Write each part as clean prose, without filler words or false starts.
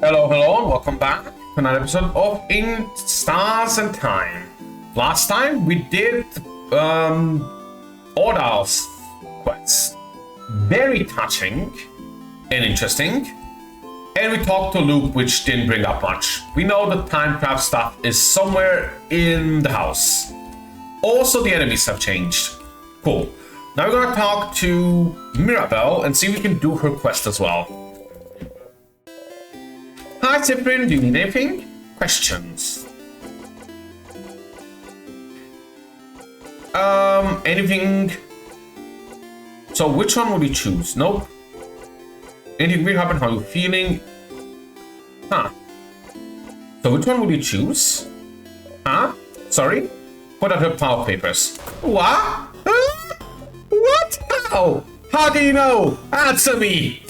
Hello, hello, and welcome back to another episode of In Stars and Time. Last time we did Ordal's quest. Very touching and interesting. And we talked to Luke, which didn't bring up much. We know the time craft stuff is somewhere in the house. Also, the enemies have changed. Cool. Now we're gonna talk to Mirabelle and see if we can do her quest as well. Hi Cyprian, do you need anything? Questions? Anything? So which one would you choose? Nope. Anything weird happen? How are you feeling? Huh. So which one would you choose? Huh? Sorry? Put out her power papers. What? Huh? What? How? How do you know? Answer me!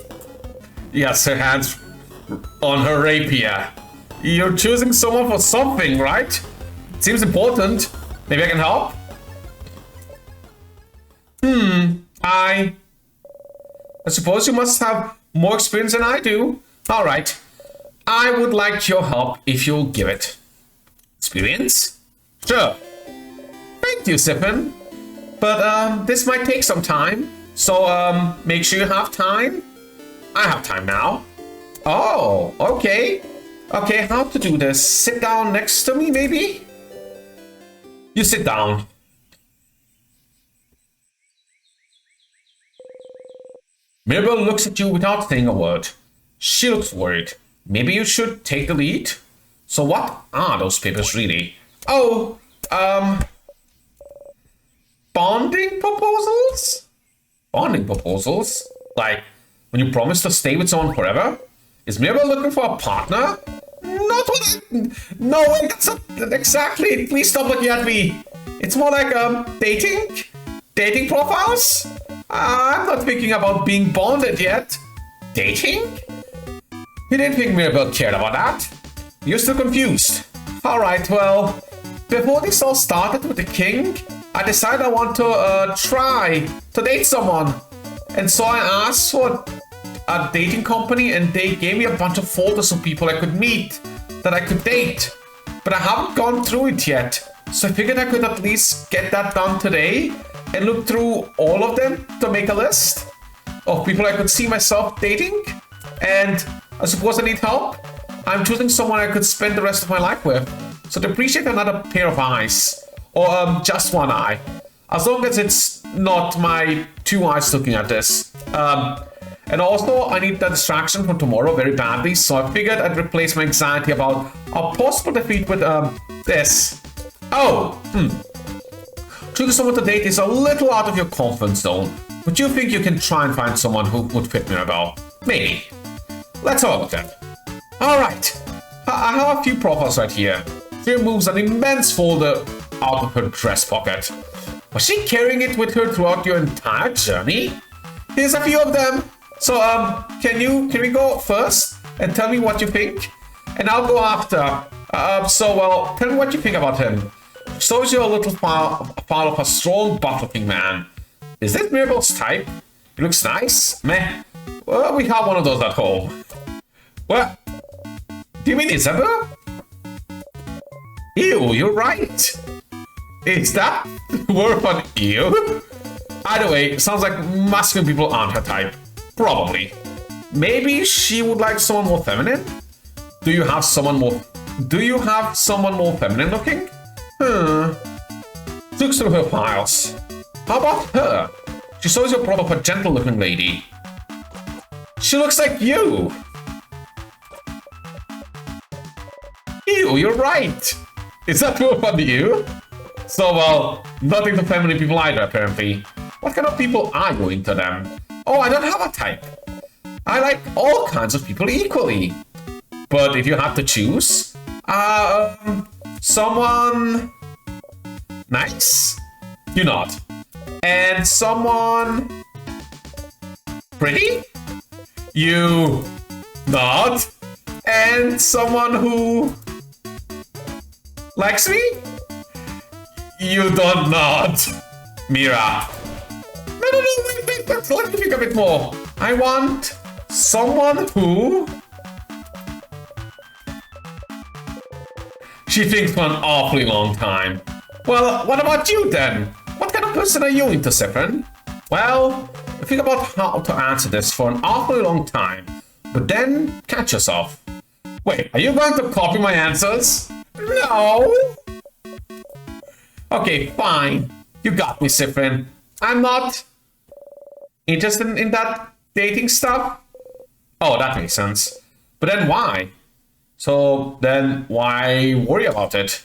Yes, her hands on her rapier. You're choosing someone for something, right? Seems important. Maybe I can help? I suppose you must have more experience than I do. Alright. I would like your help if you'll give it. Experience? Sure. Thank you, Sippin. But this might take some time. So make sure you have time. I have time now. Oh, okay. Okay, how to do this? Sit down next to me, maybe? You sit down. Mirabelle looks at you without saying a word. She looks worried. Maybe you should take the lead? So what are those papers really? Oh, bonding proposals? Bonding proposals? Like, when you promise to stay with someone forever? Is Mirabelle looking for a partner? Not what I... No, wait, that's not exactly. Please stop looking at me. It's more like, dating? Dating profiles? I'm not thinking about being bonded yet. Dating? You didn't think Mirabelle cared about that? You're still confused. Alright, well, before this all started with the king, I decided I want to, try to date someone. And so I asked for a dating company and they gave me a bunch of folders of people I could meet that I could date. But I haven't gone through it yet. So I figured I could at least get that done today and look through all of them to make a list of people I could see myself dating. And I suppose I need help. I'm choosing someone I could spend the rest of my life with. So to appreciate another pair of eyes. Or just one eye. As long as it's not my two eyes looking at this. And also, I need the distraction from tomorrow very badly, so I figured I'd replace my anxiety about a possible defeat with, this. Oh, Choosing someone to date is a little out of your comfort zone, but you think you can try and find someone who would fit Mirabelle? Maybe. Let's have a look then. Alright, I have a few profiles right here. She removes an immense folder out of her dress pocket. Was she carrying it with her throughout your entire journey? Here's a few of them. So, can we go first and tell me what you think? And I'll go after. Well, tell me what you think about him. Shows you a little file of a strong, butt-looking man. Is this Mirabelle's type? He looks nice. Meh. Well, we have one of those at home. What? Do you mean Isabel? Ew, you're right. Is that word on ew? Either way, sounds like masculine people aren't her type. Probably. Maybe she would like someone more feminine? Do you have someone more feminine looking? Looks through her files. How about her? She shows you a proper gentle looking lady. She looks like you. Ew, you're right. Is that more fun to you? So, well, nothing to feminine people either, apparently. What kind of people are you into them? Oh, I don't have a type. I like all kinds of people equally. But if you have to choose, someone nice? You not. And someone pretty? You not. And someone who likes me? You don't not. Mira. No, wait, let me think a bit more. I want someone who She thinks for an awfully long time. Well, what about you then? What kind of person are you into, Sifrin? Well, think about how to answer this for an awfully long time, but then catch yourself. Wait, are you going to copy my answers? No! Okay, fine. You got me, Sifrin. I'm not interested in that dating stuff. Oh, that makes sense. But then why? So then why worry about it?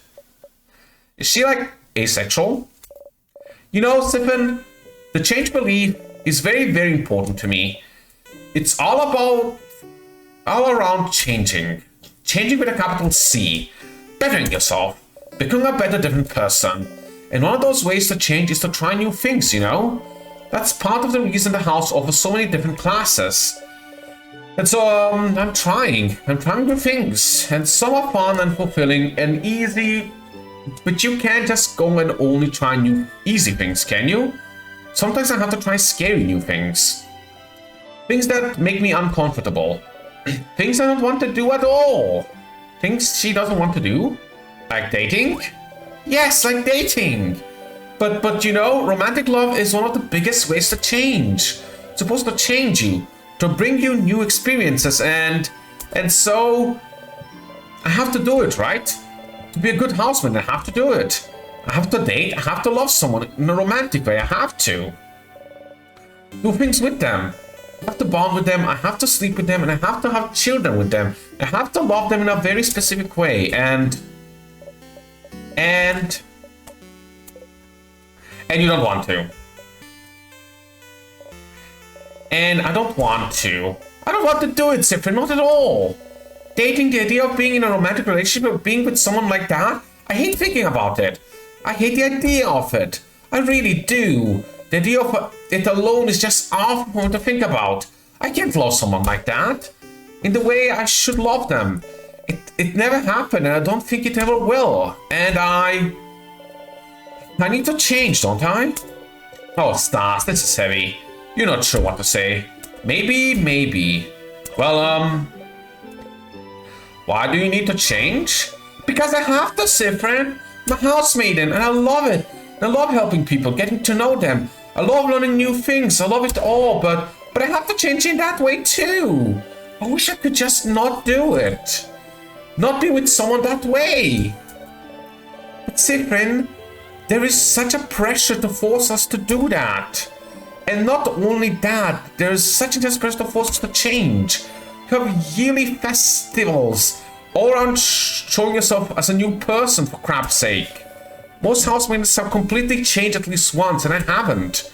Is she like asexual? You know, Sifrin, the change belief is very, very important to me. It's all around changing. Changing with a capital C. Bettering yourself. Becoming a better, different person. And one of those ways to change is to try new things, you know? That's part of the reason the house offers so many different classes. And so, I'm trying new things, and some are fun and fulfilling and easy, but you can't just go and only try new easy things, can you? Sometimes I have to try scary new things. Things that make me uncomfortable. Things I don't want to do at all. Things she doesn't want to do. Like dating? Yes, like dating. But you know, romantic love is one of the biggest ways to change. It's supposed to change you. To bring you new experiences, and so I have to do it, right? To be a good housemate, I have to do it. I have to date, I have to love someone in a romantic way, I have to. Do things with them. I have to bond with them, I have to sleep with them, and I have to have children with them. I have to love them in a very specific way, and you don't want to. And I don't want to. I don't want to do it, Sifrin, not at all. Dating, the idea of being in a romantic relationship, of being with someone like that, I hate thinking about it. I hate the idea of it. I really do. The idea of it alone is just awful to think about. I can't love someone like that. In the way I should love them. It never happened, and I don't think it ever will. And I need to change, don't I? Oh, Stas, this is heavy. You're not sure what to say. Maybe. Well, why do you need to change? Because I have to, Sifrin. I'm a housemaiden, and I love it. I love helping people, getting to know them. I love learning new things. I love it all, but I have to change in that way too. I wish I could just not do it. Not be with someone that way. But Sifrin, there is such a pressure to force us to do that. And not only that, there's such a pressure to force us to change. You have yearly festivals all around showing yourself as a new person, for crap's sake. Most housemaidens have completely changed at least once, and I haven't.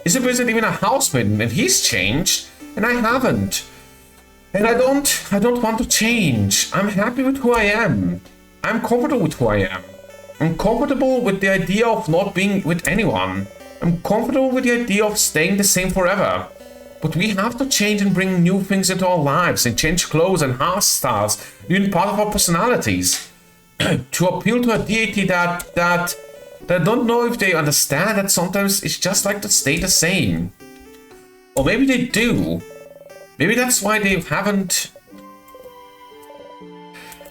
Isabel isn't even a housemaiden, and he's changed, and I haven't. And I don't want to change. I'm happy with who I am. I'm comfortable with who I am. I'm comfortable with the idea of not being with anyone. I'm comfortable with the idea of staying the same forever. But we have to change and bring new things into our lives and change clothes and hairstyles, even part of our personalities. To appeal to a deity that I don't know if they understand that sometimes it's just like to stay the same. Or maybe they do. Maybe that's why they haven't.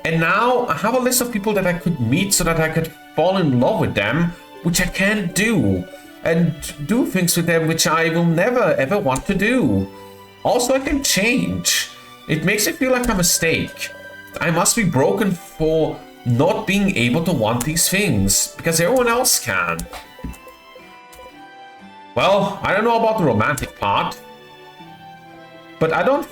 And now I have a list of people that I could meet so that I could fall in love with them, which I can't do. And do things with them which I will never ever want to do. Also, I can change. It makes it feel like a mistake. I must be broken for not being able to want these things, because everyone else can. Well, I don't know about the romantic part, but I don't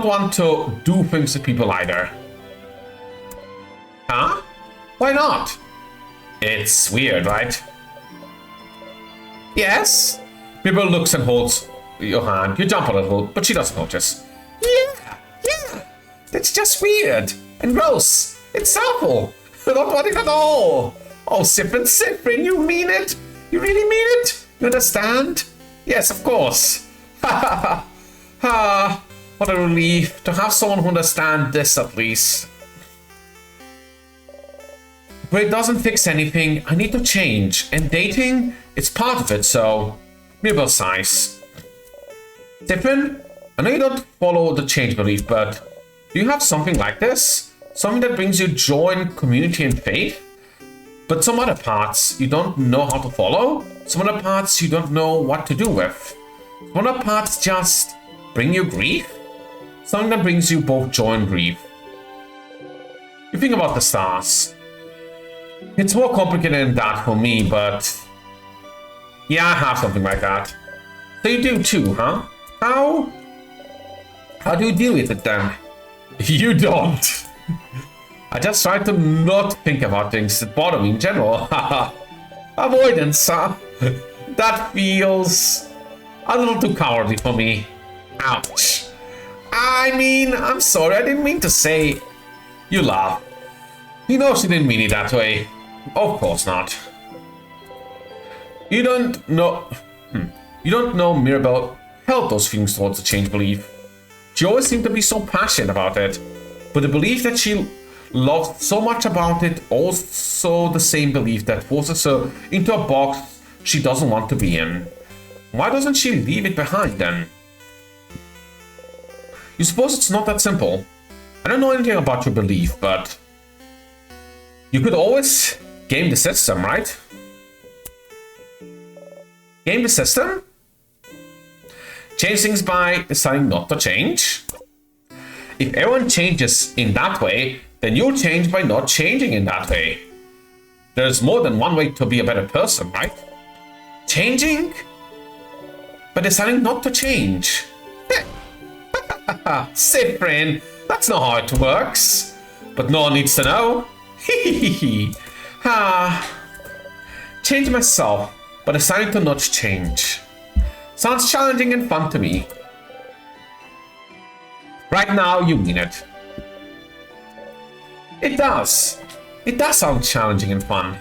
want to do things to people either. Huh? Why not? It's weird, right? Yes? Mirabelle looks and holds your hand. You jump a little, but she doesn't notice. Yeah. That's just weird. And gross. It's awful. I don't want it at all. Oh, Sifrin, you mean it? You really mean it? You understand? Yes, of course. Ha ha ha. What a relief to have someone who understands this at least. But it doesn't fix anything. I need to change. And dating, it's part of it, so Mirabelle sighs. Sifrin, I know you don't follow the change belief, but do you have something like this? something that brings you joy and community and faith. But some other parts you don't know how to follow. Some other parts you don't know what to do with. Some other parts just bring you grief. Something that brings you both joy and grief. You think about the stars. It's more complicated than that for me, but yeah, I have something like that. So you do too, huh? How do you deal with it then? You don't. I just try to not think about things that bother me in general. Avoidance, huh? That feels a little too cowardly for me. Ouch. I mean, I'm sorry, I didn't mean to say... You laugh. You know she didn't mean it that way. Of course not. You don't know... You don't know Mirabelle held those feelings towards the change belief. She always seemed to be so passionate about it. But the belief that she loved so much about it, also the same belief that forces her into a box she doesn't want to be in. Why doesn't she leave it behind then? You suppose it's not that simple? I don't know anything about your belief, but you could always game the system, right? Game the system? Change things by deciding not to change? If everyone changes in that way, then you'll change by not changing in that way. There's more than one way to be a better person, right? Changing? By deciding not to change. Say, friend, that's not how it works. But no one needs to know. Change myself, but deciding to not change. Sounds challenging and fun to me. Right now, you mean it. It does. It does sound challenging and fun.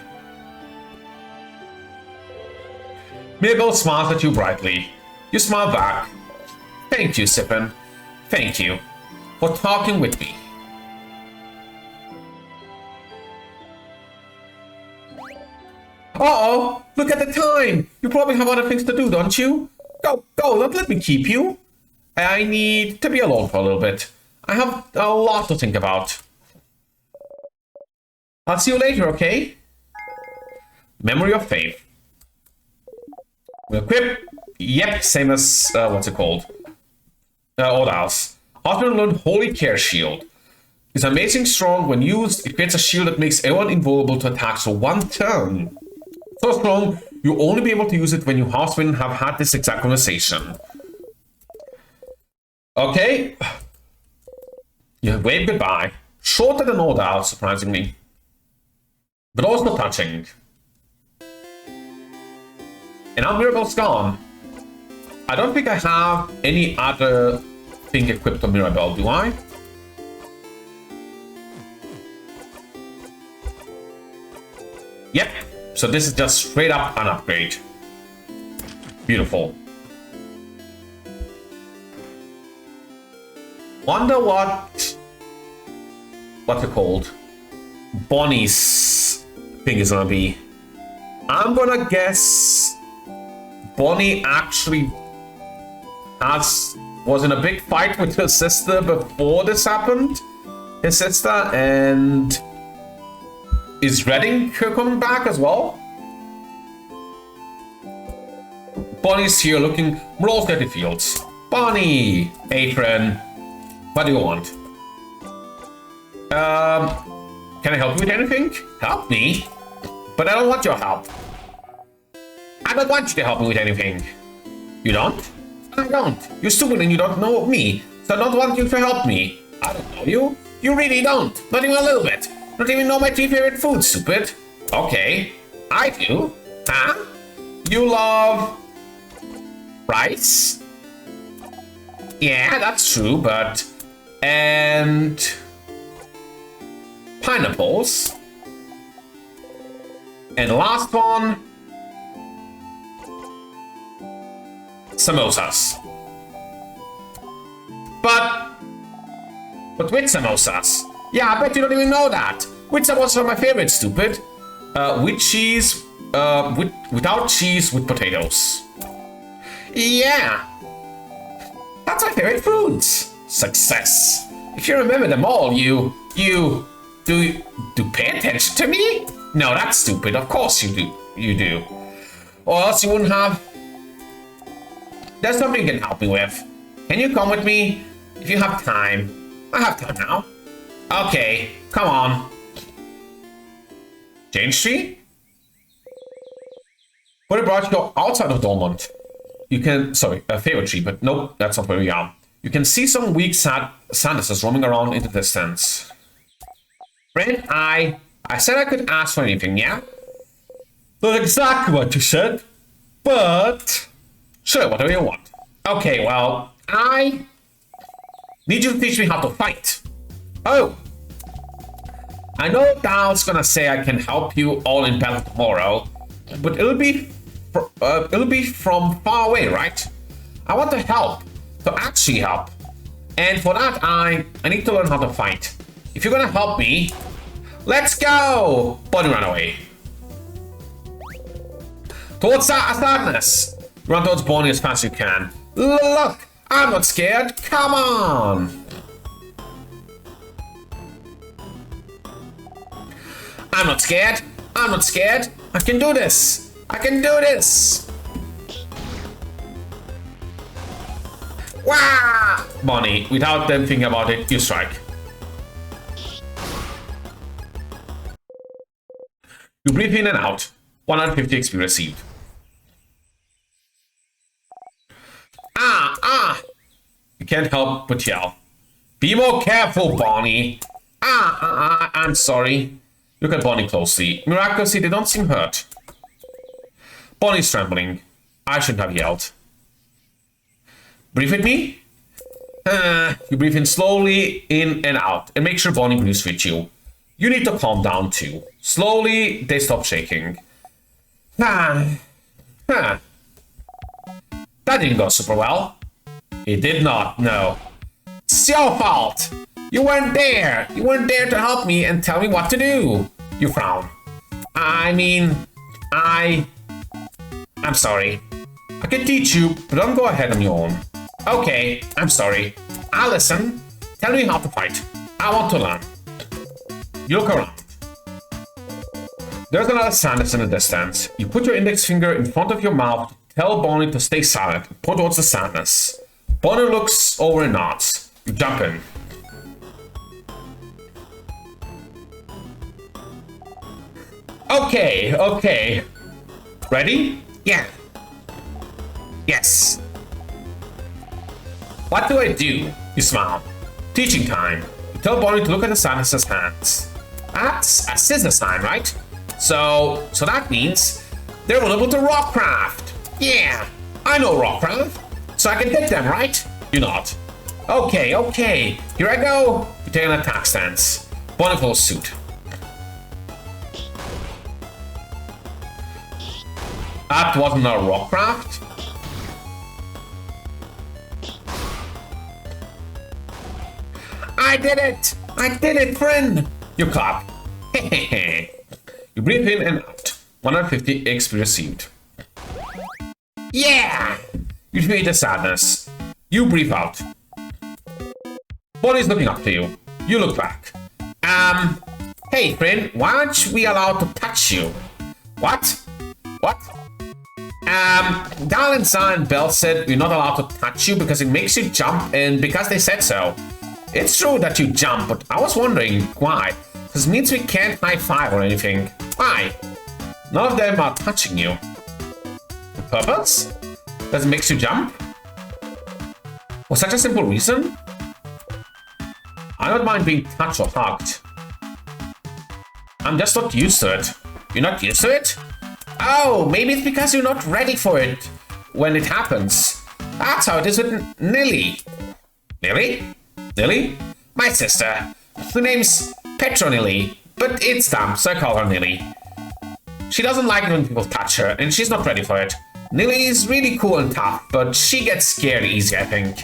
Mirabelle smiles at you brightly. You smile back. Thank you, Sippin. Thank you for talking with me. Uh-oh, look at the time. You probably have other things to do, don't you? Go, don't let me keep you. I need to be alone for a little bit. I have a lot to think about. I'll see you later, okay? Memory of Faith. We'll equip. Yep, same as, what's it called? Old House. Hospital learned Holy Care Shield. It's amazing strong. When used, it creates a shield that makes everyone invulnerable to attacks for one turn. So strong, you'll only be able to use it when you housemen have had this exact conversation. Okay. You wave goodbye. Shorter than Old House, surprisingly. But also touching. And now Mirabelle's gone. I don't think I have any other thing equipped on Mirabelle, do I? Yep. So this is just straight up an upgrade. Beautiful. Wonder what's it called? Bonnie's thing is gonna be. I'm gonna guess Bonnie actually was in a big fight with her sister before this happened. His sister, and is Redding coming back as well? Bonnie's here looking rose at the fields. Bonnie, Apron, what do you want? Can I help you with anything? Help me? But I don't want your help. I don't want you to help me with anything. You don't? I don't. You're stupid and you don't know me, so I don't want you to help me. I don't know you. You really don't. Not even a little bit. Not even know my 3 favorite foods, stupid. Okay, I do. Huh? You love rice? Yeah, that's true, but... And... pineapples. And last one... samosas. But with samosas. Yeah, I bet you don't even know that. Which samosas are my favorite, stupid? With cheese, without cheese, with potatoes. Yeah. That's my favorite foods. Success. If you remember them all, you do pay attention to me? No, that's stupid. Of course you do. Or else you wouldn't have. There's something you can help me with. Can you come with me? If you have time. I have time now. Okay, come on. Change tree? What about go outside of Dolmont? You can, sorry, a favorite tree, but nope, that's not where we are. You can see some weak Sanderses roaming around in the distance. Friend, I said I could ask for anything, yeah? Not exactly what you said, but... Sure, whatever you want. Okay, well, I need you to teach me how to fight. Oh. I know Dal's gonna say I can help you all in battle tomorrow, but it'll be from far away, right? I want to help, to actually help. And for that, I need to learn how to fight. If you're gonna help me, let's go! Bonnie, run away. Towards sadness. Run towards Bonnie as fast as you can. Look, I'm not scared. Come on. I'm not scared. I'm not scared. I can do this. I can do this. Wow! Bonnie, without them thinking about it, you strike. You breathe in and out. 150 XP received. You can't help but yell. Be more careful, Bonnie. I'm sorry. Look at Bonnie closely. Miraculously, they don't seem hurt. Bonnie's trembling. I shouldn't have yelled. Breathe with me. You breathe in slowly, in and out. And make sure Bonnie breathes with you. You need to calm down too. Slowly, they stop shaking. That didn't go super well. It did not, no. It's your fault. You weren't there. You weren't there to help me and tell me what to do. You frown. I'm sorry. I can teach you, but don't go ahead on your own. Okay, I'm sorry. I'll listen. Tell me how to fight. I want to learn. You look around. There's another Sanders in the distance. You put your index finger in front of your mouth to tell Bonnie to stay silent and point towards the Sanders. Bonnie looks over and nods. You jump in. Okay. Ready? Yeah. Yes. What do I do? You smile. Teaching time. You tell Bonnie to look at the Sanders' hands. That's a scissor sign, right? So that means they're vulnerable to rockcraft. Yeah, I know rockcraft. So I can hit them, right? You nod. Okay. Here I go. You take an attack stance. Bonnie follows suit. That wasn't a rockcraft. I did it, friend. You clap. You breathe in and out. 150 XP received. Yeah! You defeat the sadness. You breathe out. Bonnie's looking up to you. You look back. Hey friend, why aren't we allowed to touch you? What? Dal and Zah and Belle said we're not allowed to touch you because it makes you jump and because they said so. It's true that you jump, but I was wondering why. This means we can't high five or anything. Why? None of them are touching you. The purpose? Does it make you jump? For such a simple reason? I don't mind being touched or hugged. I'm just not used to it. You're not used to it? Oh, maybe it's because you're not ready for it when it happens. That's how it is with Nilly. Nilly? My sister. Her name's Petronilly, but it's dumb, so I call her Nilly. She doesn't like it when people touch her, and she's not ready for it. Nilly is really cool and tough, but she gets scared easy, I think.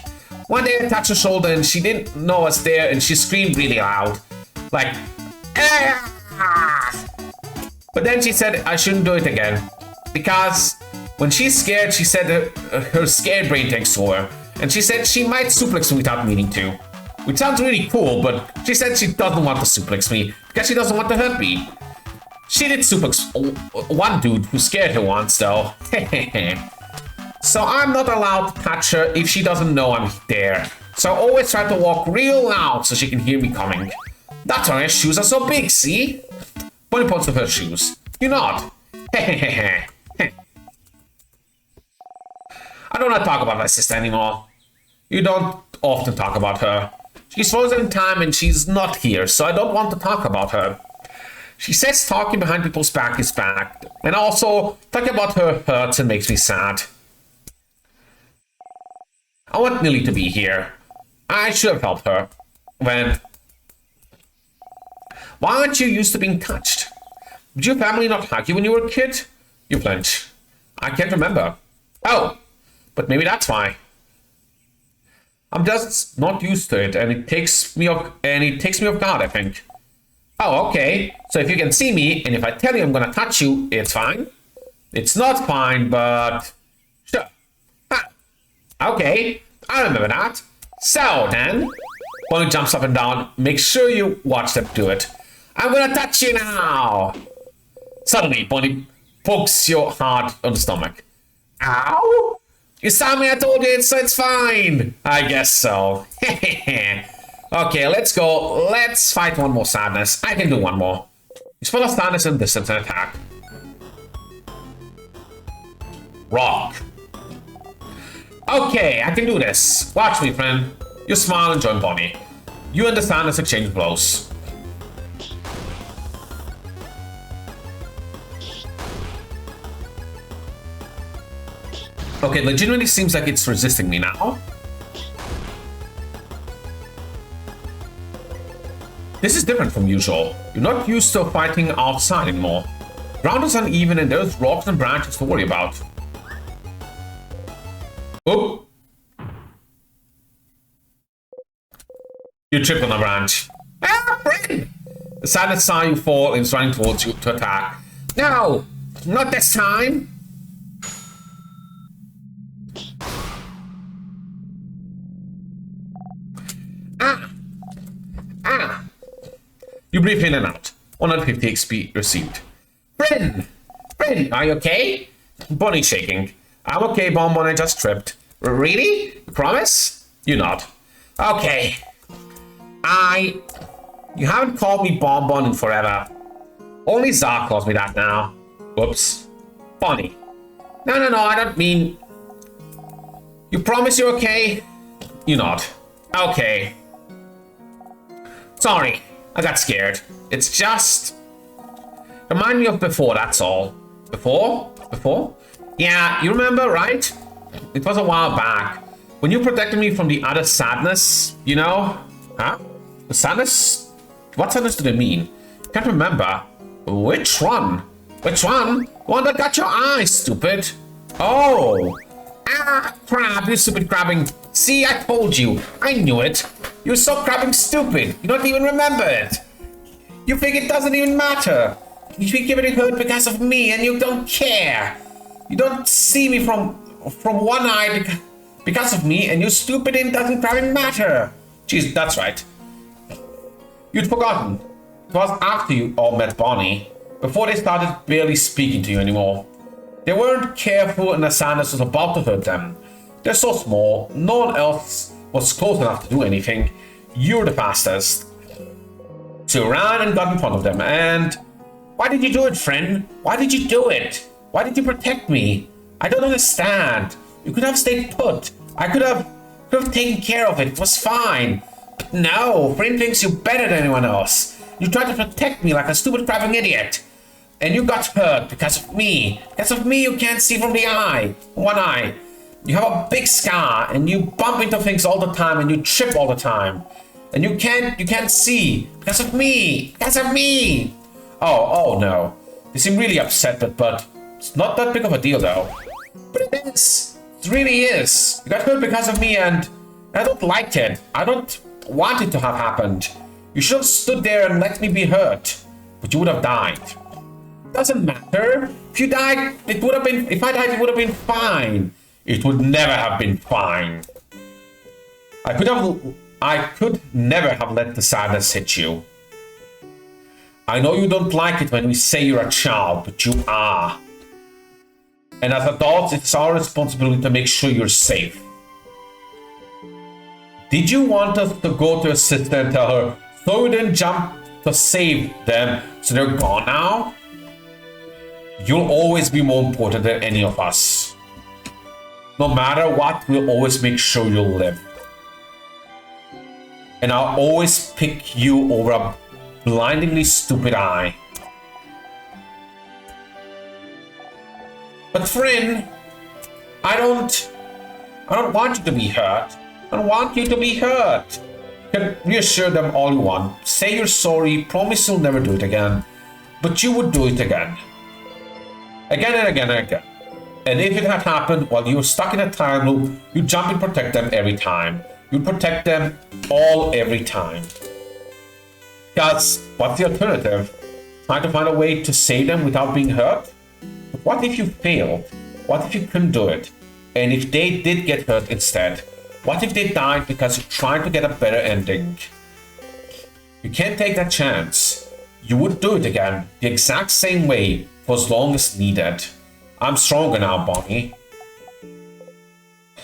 One day I touched her shoulder and she didn't know I was there and she screamed really loud. Like, ah! But then she said I shouldn't do it again. Because when she's scared, she said her scared brain takes over. And she said she might suplex me without meaning to. Which sounds really cool, but she said she doesn't want to suplex me because she doesn't want to hurt me. She did suplex one dude who scared her once, though. So I'm not allowed to touch her if she doesn't know I'm there. So I always try to walk real loud so she can hear me coming. That's why her shoes are so big, see? Bonnie points to her shoes. You're not. I don't want to talk about my sister anymore. You don't often talk about her. She's frozen in time and she's not here, so I don't want to talk about her. She says talking behind people's back is bad, and also talking about her hurts and makes me sad. I want Nilly to be here. I should have helped her. Why aren't you used to being touched? Did your family not hug you when you were a kid? You flinch. I can't remember. Oh, but maybe that's why. I'm just not used to it, and it takes me off guard, I think. Oh, okay. So if you can see me, and if I tell you I'm gonna touch you, it's fine. It's not fine, but sure. Ah. Okay, I remember that. So then, Bonnie jumps up and down. Make sure you watch them do it. I'm gonna touch you now. Suddenly, Bonnie pokes you hard on the stomach. Ow! You saw me, I told you, so it's fine. I guess so. Okay, let's go. Let's fight one more sadness. I can do one more. It's full of sadness and distance and attack. Rock. Okay, I can do this. Watch me, friend. You smile and join Bonnie. You and the sadness exchange blows. Okay, legitimately seems like it's resisting me now. This is different from usual. You're not used to fighting outside anymore. Ground is uneven and there's rocks and branches to worry about. Oop! You tripped on a branch. Ah, friend! The sadness saw you fall and is running towards you to attack. No! Not this time! You breathe in and out. 150 XP received. Friend! Friend, are you okay? Bonnie shaking. I'm okay, Bonbon, I just tripped. Really? You promise? You're not. Okay. You haven't called me Bonbon in forever. Only Zar calls me that now. Whoops. Bonnie. No, I don't mean... You promise you're okay? You're not. Okay. Sorry. I got scared. It's just... Remind me of before, that's all. Before? Before? Yeah, you remember, right? It was a while back. When you protected me from the other sadness, you know? Huh? The sadness? What sadness do they mean? Can't remember. Which one? Which one? One that got your eye, stupid. Oh. Ah, crap, you stupid crabbing. See, I told you. I knew it. You're so crabbing stupid. You don't even remember it. You think it doesn't even matter. You think you're getting hurt because of me and you don't care. You don't see me from one eye because of me and you're stupid and it doesn't crabbing matter. Jeez, that's right. You'd forgotten. It was after you all met Bonnie. Before they started barely speaking to you anymore. They weren't careful and the sadness was about to hurt them. They're so small, no one else was close enough to do anything. You're the fastest. So you ran and got in front of them and... Why did you do it, friend? Why did you do it? Why did you protect me? I don't understand. You could have stayed put. I could have taken care of it. It was fine. But no, friend thinks you're better than anyone else. You tried to protect me like a stupid crabbing idiot. And you got hurt because of me. Because of me you can't see from the eye. One eye. You have a big scar and you bump into things all the time and you trip all the time. And you can't see. Because of me. Because of me. Oh no. You seem really upset, but it's not that big of a deal though. But it is. It really is. You got hurt because of me and I don't like it. I don't want it to have happened. You should have stood there and let me be hurt. But you would have died. Doesn't matter. If you died, it would have been... If I died, it would have been I could never have let the sadness hit you. I know you don't like it when we say you're a child, but you are. And as adults, it's our responsibility to make sure you're safe. Did you want us to go to your sister and tell her, so we didn't jump to save them, so they're gone now? You'll always be more important than any of us. No matter what, we'll always make sure you'll live. And I'll always pick you over a blindingly stupid eye. But Fryn, I don't want you to be hurt. I don't want you to be hurt. You can reassure them all you want. Say you're sorry, promise you'll never do it again. But you would do it again. Again and again and again. And if it had happened while you were stuck in a time loop, you'd jump and protect them every time. You'd protect them all every time. Because what's the alternative? Trying to find a way to save them without being hurt? But what if you failed? What if you couldn't do it? And if they did get hurt instead? What if they died because you're trying to get a better ending? You can't take that chance. You would do it again, the exact same way, for as long as needed. I'm stronger now, Bonnie.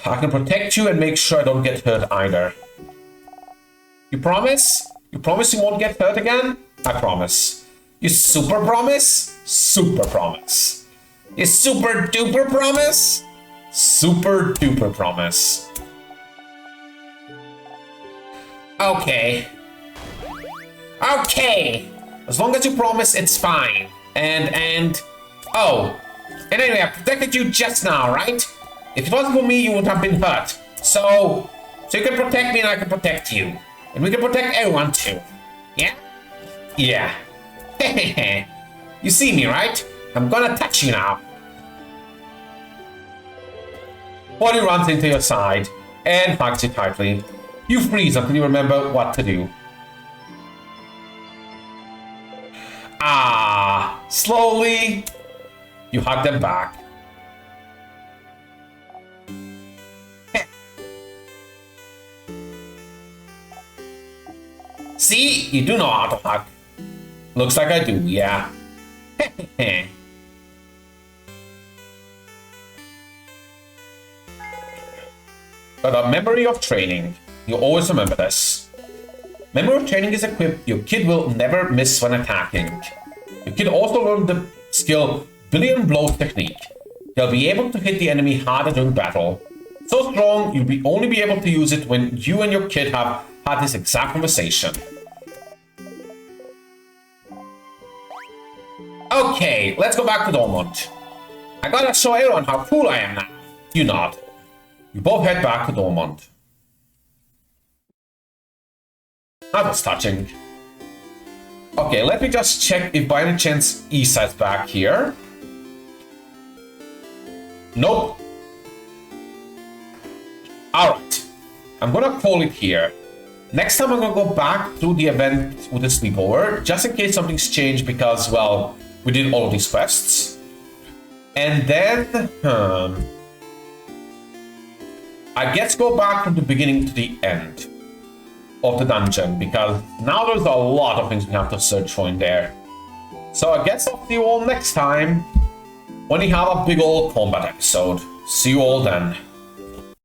I can protect you and make sure I don't get hurt either. You promise? You promise you won't get hurt again? I promise. You super promise? Super promise. You super duper promise? Super duper promise. Okay. Okay. As long as you promise, it's fine. Oh. And anyway, I protected you just now, right? If it wasn't for me, you would have been hurt. So you can protect me and I can protect you. And we can protect everyone too. Yeah? Yeah. You see me, right? I'm gonna touch you now. Bonnie runs into your side and hugs you tightly. You freeze until you remember what to do. Ah, slowly, you hug them back. See, you do know how to hug. Looks like I do, yeah. But a memory of training. You always remember this. Memory of training is equipped. Your kid will never miss when attacking. Your kid also learned the skill Billion Blow technique. They'll be able to hit the enemy harder during battle. So strong, you'll only be able to use it when you and your kid have had this exact conversation. Okay, let's go back to Dortmund. I gotta show everyone how cool I am now. You nod. You both head back to Dortmund. That was touching. Okay, let me just check if by any chance Isa's back here. Nope. Alright. I'm gonna call it here. Next time I'm gonna go back through the event with a sleepover, just in case something's changed because, well, we did all of these quests. And then, I guess go back from the beginning to the end of the dungeon, because now there's a lot of things we have to search for in there. So I guess I'll see you all next time when we have a big old combat episode. See you all then.